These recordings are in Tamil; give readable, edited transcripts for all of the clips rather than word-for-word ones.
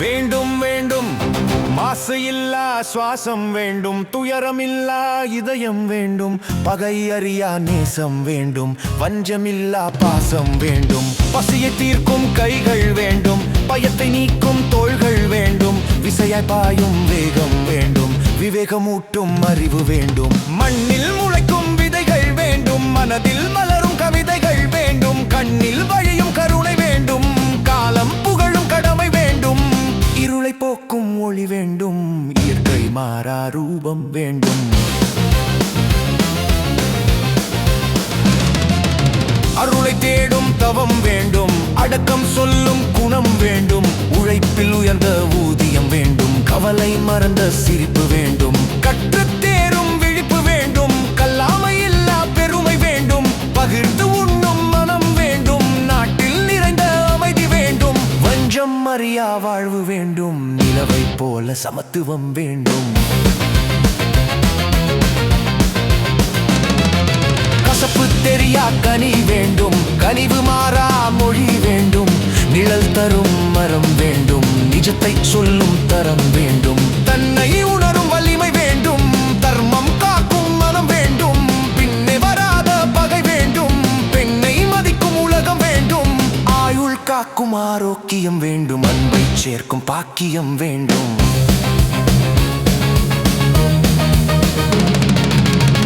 வேண்டும் வேண்டும் மாசு இல்லா சுவாசம் வேண்டும், துயரமில்லா இதயம் வேண்டும், பகை அறியா நேசம் வேண்டும், வஞ்சமில்லா பாசம் வேண்டும், பசியை தீர்க்கும் கைகள் வேண்டும், பயத்தை நீக்கும் தோள்கள் வேண்டும், விசையாய் பாயும் வேகம் வேண்டும், விவேகமூட்டும் அறிவு வேண்டும், மண்ணில் முளைக்கும் விதைகள் வேண்டும், மனதில் மலரும் கவிதைகள் வேண்டும், கண்ணில் வழியும் கருணை வேண்டும், காலம் புகழும் கடமை வேண்டும், இருளை போக்கும் ஒளி வேண்டும், இயற்கை மாறா ரூபம் வேண்டும். அருளை தேடும் தவம் வேண்டும், அடக்கம் சொல்லும் குணம் வேண்டும், உழைப்பில் உயர்ந்த ஊதியம் வேண்டும், கவலை மறந்த சிரிப்பு வேண்டும், கற்றுத் தேரும் விழிப்பு வேண்டும், கல்லாமை இல்லா பெருமை வேண்டும், பகிர்ந்து உண்ணும் மனம் வேண்டும், நாட்டில் நிறைந்த அமைதி வேண்டும், வஞ்சம் அறியா வாழ்வு வேண்டும், நிலவை போல சமத்துவம் வேண்டும். கசப்பு தெரியா கனி வேண்டும், கனிவு மாறா மொழி வேண்டும், நிழல் தரும் மரம் வேண்டும், நிஜத்தை சொல்லும் தரம் வேண்டும், தன்னை உணரும் வலிமை வேண்டும், தர்மம் காக்கும் மனம் வேண்டும், பின்னே வராத பகை வேண்டும், பெண்ணை மதிக்கும் உலகம் வேண்டும், ஆயுள் காக்கும் ஆரோக்கியம் வேண்டும், அன்பை சேர்க்கும் பாக்கியம் வேண்டும்.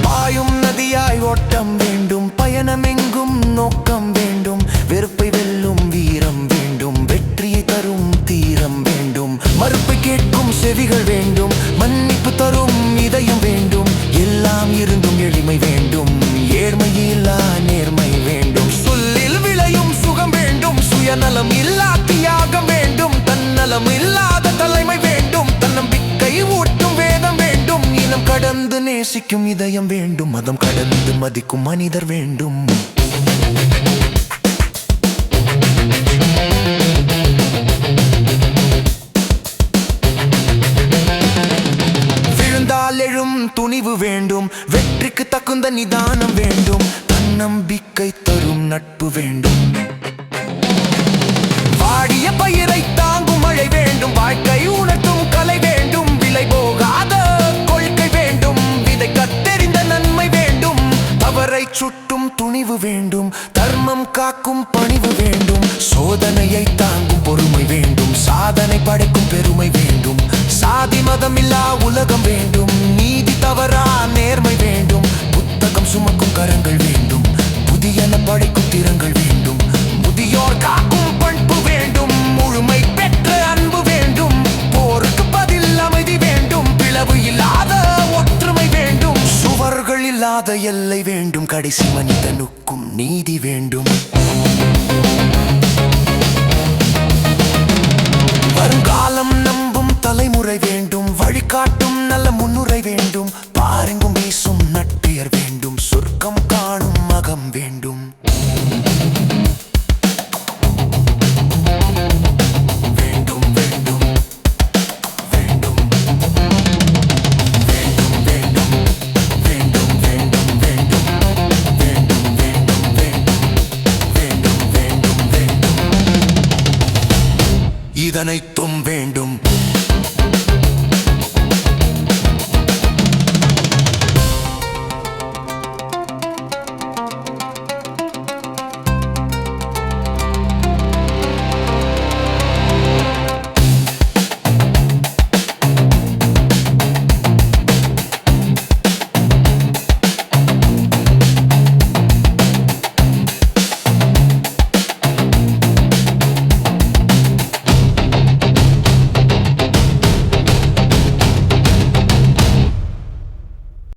பாயும் நதியாய் ஓட்டம் வேண்டும், பயணமெங்கும் நோக்கம் வேண்டும், வெறுப்பை வெல்லும் வீரம் வேண்டும், வெற்றியை தரும் தீரம் வேண்டும், மறுப்பை கேட்கும் செவிகள் வேண்டும், மன்னிப்பு தரும் இதயம் வேண்டும், எல்லாம் இருந்தும் எளிமை வேண்டும், ஏழ்மையில்லா நேர்மை வேண்டும், சொல்லில் விளையும் சுகம் வேண்டும், சுயநலம் இல்லா தியாகம் வேண்டும், தன்னலம் இல்லாத தலைமை வேண்டும், தன்னம்பிக்கை ஊட்டும் வேதம் வேண்டும், இனம் கடந்து நேசிக்கும் இதயம் வேண்டும், மதம் கடந்து மதிக்கும் மனிதர் வேண்டும். விழுந்தால் எழும் துணிவு வேண்டும், வெற்றிக்கு தகுந்த நிதானம் வேண்டும், தன்னம்பிக்கை தரும் நட்பு வேண்டும், வாடிய பயிரை தாங்கும் மழை வேண்டும், வாழ்க்கை உணர்த்தும் கலை வேண்டும், விலை போகாத கொள்கை வேண்டும், விதை கத்தெறிந்த நன்மை வேண்டும், தவறை சுட்டும் துணிவு வேண்டும், தர்மம் காக்கும் பணிவு வேண்டும், சோதனையை தாங்கும் பொறுமை வேண்டும், சாதனை படைக்கும் பெருமை வேண்டும், சாதி மதம் இல்லா உலகம் வேண்டும், நீதி தவறா நேர்மை வேண்டும், புத்தகம் சுமக்கும் கரங்கள் வேண்டும், புதியன படைக்கும் திறங்கள் வேண்டும், முதியோர் காக்கும் பண்பு வேண்டும், முழுமை பெற்ற அன்பு வேண்டும், போருக்கு பதில் அமைதி வேண்டும், பிளவு இல்லாத ஒற்றுமை வேண்டும், சுவர்கள் இல்லாத எல்லை வேண்டும், கடைசி மனிதனுக்கும் நீதி வேண்டும். வருங்காலம் நம்பும் தலைமுறை வேண்டும், வழிகாட்டும் நல்ல முன்னுரை வேண்டும், பாருங்கும் வீசும் நட்பெயர் வேண்டும், சொர்க்கம் காணும் மகம் வேண்டும். இதனைத்தும் வேண்டும்.